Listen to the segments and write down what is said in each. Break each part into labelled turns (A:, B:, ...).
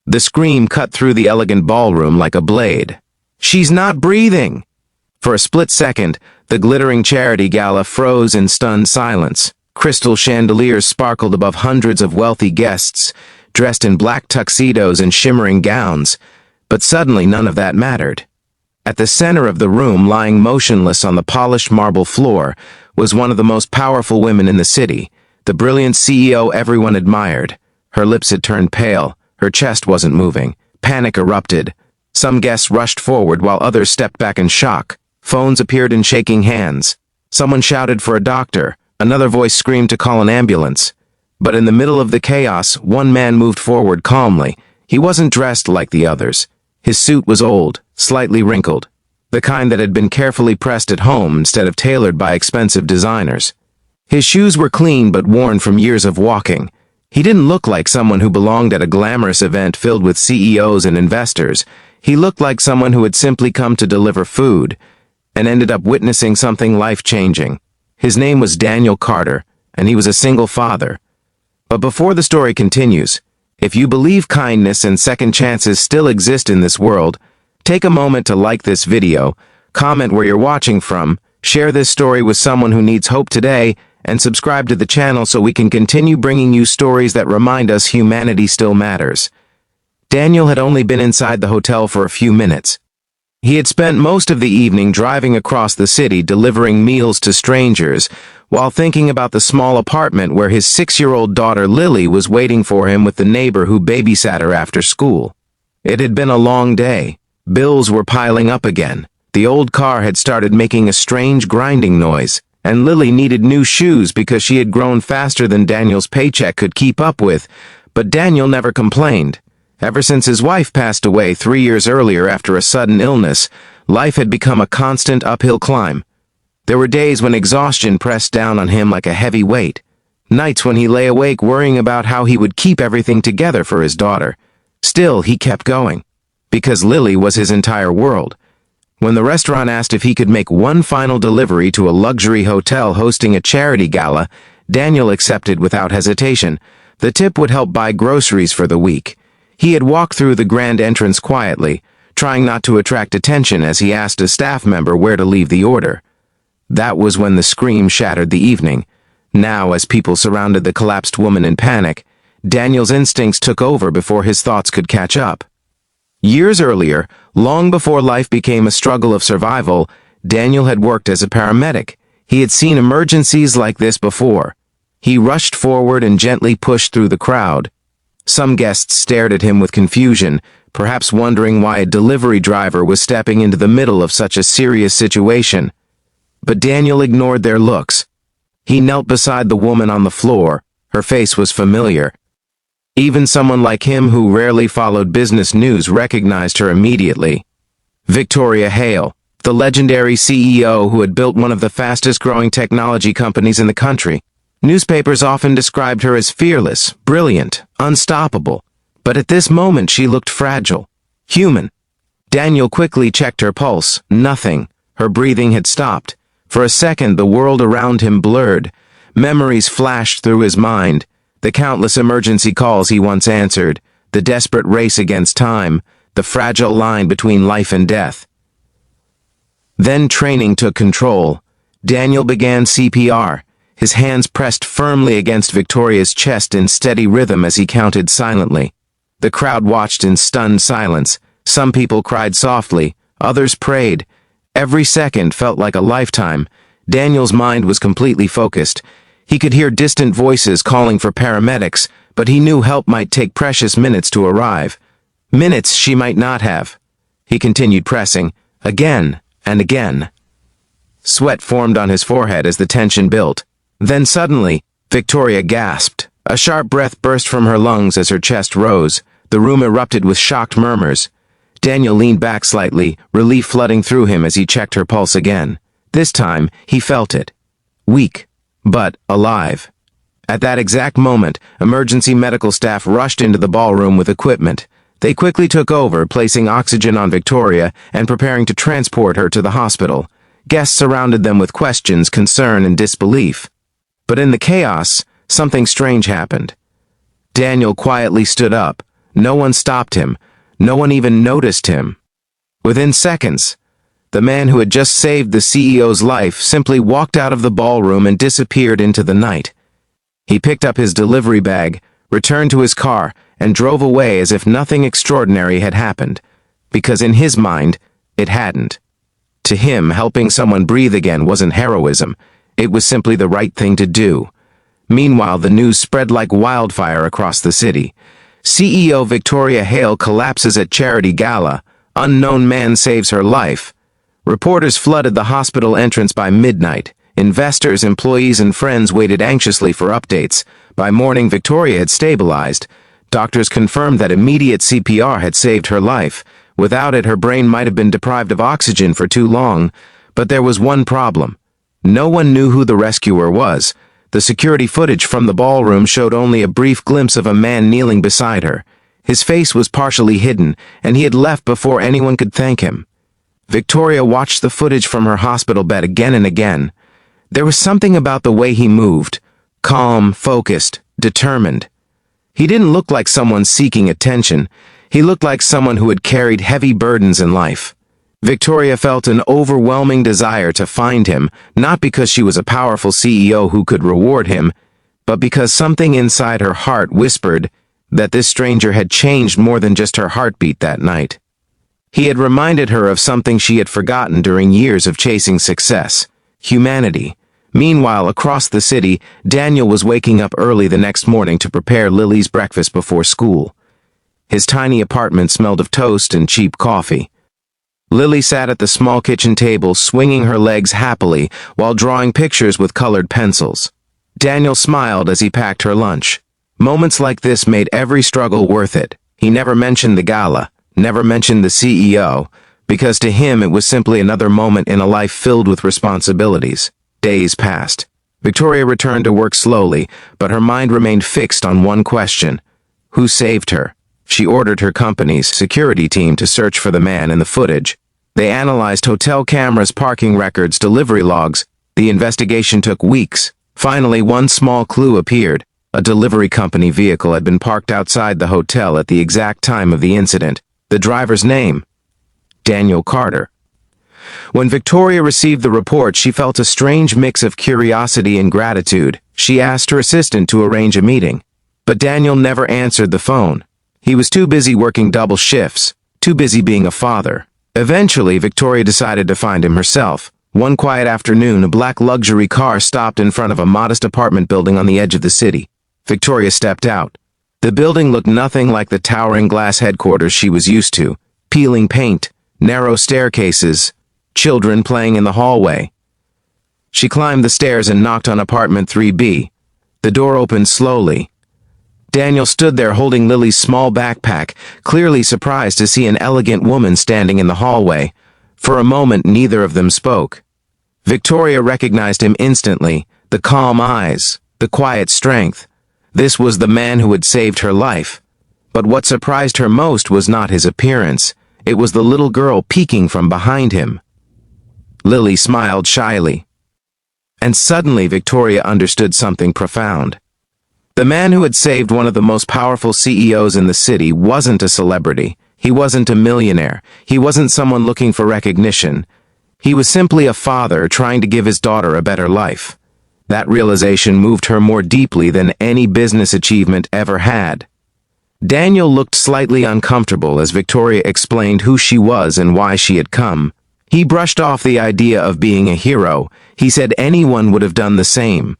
A: The scream cut through the elegant ballroom like a blade. "She's not breathing!" For a split second, the glittering charity gala froze in stunned silence. Crystal chandeliers sparkled above hundreds of wealthy guests, dressed in black tuxedos and shimmering gowns. But suddenly none of that mattered. At the center of the room, lying motionless on the polished marble floor, was one of the most powerful women in the city, the brilliant CEO everyone admired. Her lips had turned pale, her chest wasn't moving. Panic erupted. Some guests rushed forward while others stepped back in shock. Phones appeared in shaking hands. Someone shouted for a doctor. Another voice screamed to call an ambulance. But in the middle of the chaos, one man moved forward calmly. He wasn't dressed like the others. His suit was old, slightly wrinkled, the kind that had been carefully pressed at home instead of tailored by expensive designers. His shoes were clean but worn from years of walking. He didn't look like someone who belonged at a glamorous event filled with CEOs and investors. He looked like someone who had simply come to deliver food and ended up witnessing something life-changing. His name was Daniel Carter, and he was a single father. But before the story continues, if you believe kindness and second chances still exist in this world, take a moment to like this video, comment where you're watching from, share this story with someone who needs hope today, and subscribe to the channel so we can continue bringing you stories that remind us humanity still matters. Daniel had only been inside the hotel for a few minutes. He had spent most of the evening driving across the city delivering meals to strangers, while thinking about the small apartment where his 6-year-old daughter Lily was waiting for him with the neighbor who babysat her after school. It had been a long day. Bills were piling up again. The old car had started making a strange grinding noise, and Lily needed new shoes because she had grown faster than Daniel's paycheck could keep up with, but Daniel never complained. Ever since his wife passed away 3 years earlier after a sudden illness, life had become a constant uphill climb. There were days when exhaustion pressed down on him like a heavy weight. Nights when he lay awake worrying about how he would keep everything together for his daughter. Still, he kept going, because Lily was his entire world. When the restaurant asked if he could make one final delivery to a luxury hotel hosting a charity gala, Daniel accepted without hesitation. The tip would help buy groceries for the week. He had walked through the grand entrance quietly, trying not to attract attention as he asked a staff member where to leave the order. That was when the scream shattered the evening. Now, as people surrounded the collapsed woman in panic, Daniel's instincts took over before his thoughts could catch up. Years earlier, long before life became a struggle of survival, Daniel had worked as a paramedic. He had seen emergencies like this before. He rushed forward and gently pushed through the crowd. Some guests stared at him with confusion, perhaps wondering why a delivery driver was stepping into the middle of such a serious situation. But Daniel ignored their looks. He knelt beside the woman on the floor. Her face was familiar. Even someone like him who rarely followed business news recognized her immediately. Victoria Hale, the legendary CEO who had built one of the fastest-growing technology companies in the country. Newspapers often described her as fearless, brilliant, unstoppable. But at this moment she looked fragile, human. Daniel quickly checked her pulse. Nothing. Her breathing had stopped. For a second the world around him blurred. Memories flashed through his mind. The countless emergency calls he once answered, the desperate race against time, the fragile line between life and death. Then training took control. Daniel began CPR, his hands pressed firmly against Victoria's chest in steady rhythm as he counted silently. The crowd watched in stunned silence. Some people cried softly, others prayed. Every second felt like a lifetime. Daniel's mind was completely focused. He could hear distant voices calling for paramedics, but he knew help might take precious minutes to arrive. Minutes she might not have. He continued pressing, again and again. Sweat formed on his forehead as the tension built. Then suddenly, Victoria gasped. A sharp breath burst from her lungs as her chest rose. The room erupted with shocked murmurs. Daniel leaned back slightly, relief flooding through him as he checked her pulse again. This time, he felt it. Weak, but alive. At that exact moment, emergency medical staff rushed into the ballroom with equipment. They quickly took over, placing oxygen on Victoria and preparing to transport her to the hospital. Guests surrounded them with questions, concern, and disbelief. But in the chaos, something strange happened. Daniel quietly stood up, No one stopped him. No one even noticed him. Within seconds, the man who had just saved the CEO's life simply walked out of the ballroom and disappeared into the night. He picked up his delivery bag, returned to his car, and drove away as if nothing extraordinary had happened, because in his mind, it hadn't. To him, helping someone breathe again wasn't heroism. It was simply the right thing to do. Meanwhile, the news spread like wildfire across the city. CEO Victoria Hale collapses at charity gala. Unknown man saves her life. Reporters flooded the hospital entrance by midnight. Investors, employees, and friends waited anxiously for updates. By morning, Victoria had stabilized. Doctors confirmed that immediate CPR had saved her life. Without it, her brain might have been deprived of oxygen for too long. But there was one problem. No one knew who the rescuer was. The security footage from the ballroom showed only a brief glimpse of a man kneeling beside her. His face was partially hidden, and he had left before anyone could thank him. Victoria watched the footage from her hospital bed again and again. There was something about the way he moved. Calm, focused, determined. He didn't look like someone seeking attention. He looked like someone who had carried heavy burdens in life. Victoria felt an overwhelming desire to find him, not because she was a powerful CEO who could reward him, but because something inside her heart whispered that this stranger had changed more than just her heartbeat that night. He had reminded her of something she had forgotten during years of chasing success: humanity. Meanwhile, across the city, Daniel was waking up early the next morning to prepare Lily's breakfast before school. His tiny apartment smelled of toast and cheap coffee. Lily sat at the small kitchen table, swinging her legs happily while drawing pictures with colored pencils. Daniel smiled as he packed her lunch. Moments like this made every struggle worth it. He never mentioned the gala, never mentioned the CEO, because to him it was simply another moment in a life filled with responsibilities. Days passed. Victoria returned to work slowly, but her mind remained fixed on one question: who saved her? She ordered her company's security team to search for the man in the footage. They analyzed hotel cameras, parking records, delivery logs. The investigation took weeks. Finally, one small clue appeared. A delivery company vehicle had been parked outside the hotel at the exact time of the incident. The driver's name: Daniel Carter. When Victoria received the report, she felt a strange mix of curiosity and gratitude. She asked her assistant to arrange a meeting. But Daniel never answered the phone. He was too busy working double shifts, too busy being a father. Eventually, Victoria decided to find him herself. One quiet afternoon, a black luxury car stopped in front of a modest apartment building on the edge of the city. Victoria stepped out. The building looked nothing like the towering glass headquarters she was used to. Peeling paint, narrow staircases, children playing in the hallway. She climbed the stairs and knocked on apartment 3B. The door opened slowly. Daniel stood there holding Lily's small backpack, clearly surprised to see an elegant woman standing in the hallway. For a moment, neither of them spoke. Victoria recognized him instantly: the calm eyes, the quiet strength. This was the man who had saved her life. But what surprised her most was not his appearance. It was the little girl peeking from behind him. Lily smiled shyly. And suddenly Victoria understood something profound. The man who had saved one of the most powerful CEOs in the city wasn't a celebrity. He wasn't a millionaire. He wasn't someone looking for recognition. He was simply a father trying to give his daughter a better life. That realization moved her more deeply than any business achievement ever had. Daniel looked slightly uncomfortable as Victoria explained who she was and why she had come. He brushed off the idea of being a hero. He said anyone would have done the same.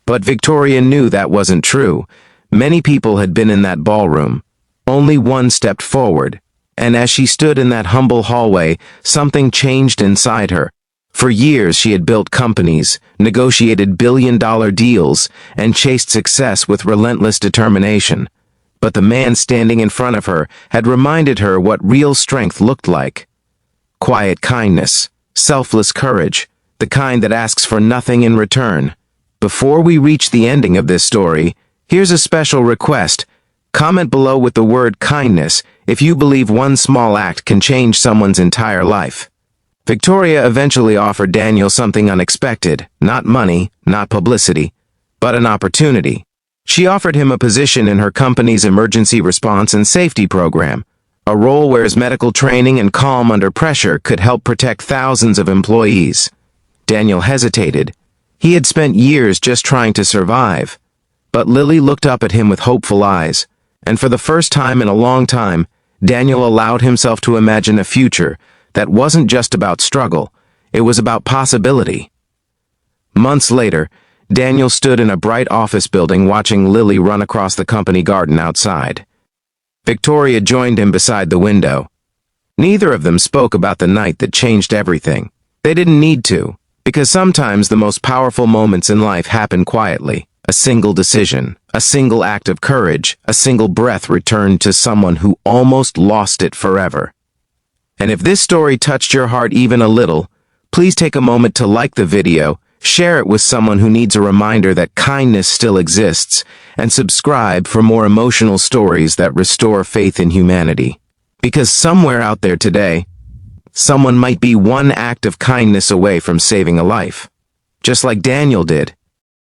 A: But Victoria knew that wasn't true. Many people had been in that ballroom. Only one stepped forward. And as she stood in that humble hallway, something changed inside her. For years she had built companies, negotiated billion-dollar deals, and chased success with relentless determination. But the man standing in front of her had reminded her what real strength looked like. Quiet kindness, selfless courage, the kind that asks for nothing in return. Before we reach the ending of this story, here's a special request. Comment below with the word kindness if you believe one small act can change someone's entire life. Victoria eventually offered Daniel something unexpected: not money, not publicity, but an opportunity. She offered him a position in her company's emergency response and safety program, a role where his medical training and calm under pressure could help protect thousands of employees. Daniel hesitated. He had spent years just trying to survive. But Lily looked up at him with hopeful eyes, and for the first time in a long time, Daniel allowed himself to imagine a future that wasn't just about struggle, it was about possibility. Months later, Daniel stood in a bright office building watching Lily run across the company garden outside. Victoria joined him beside the window. Neither of them spoke about the night that changed everything. They didn't need to, because sometimes the most powerful moments in life happen quietly. A single decision, a single act of courage, a single breath returned to someone who almost lost it forever. And if this story touched your heart even a little, please take a moment to like the video, share it with someone who needs a reminder that kindness still exists, and subscribe for more emotional stories that restore faith in humanity. Because somewhere out there today, someone might be one act of kindness away from saving a life. Just like Daniel did.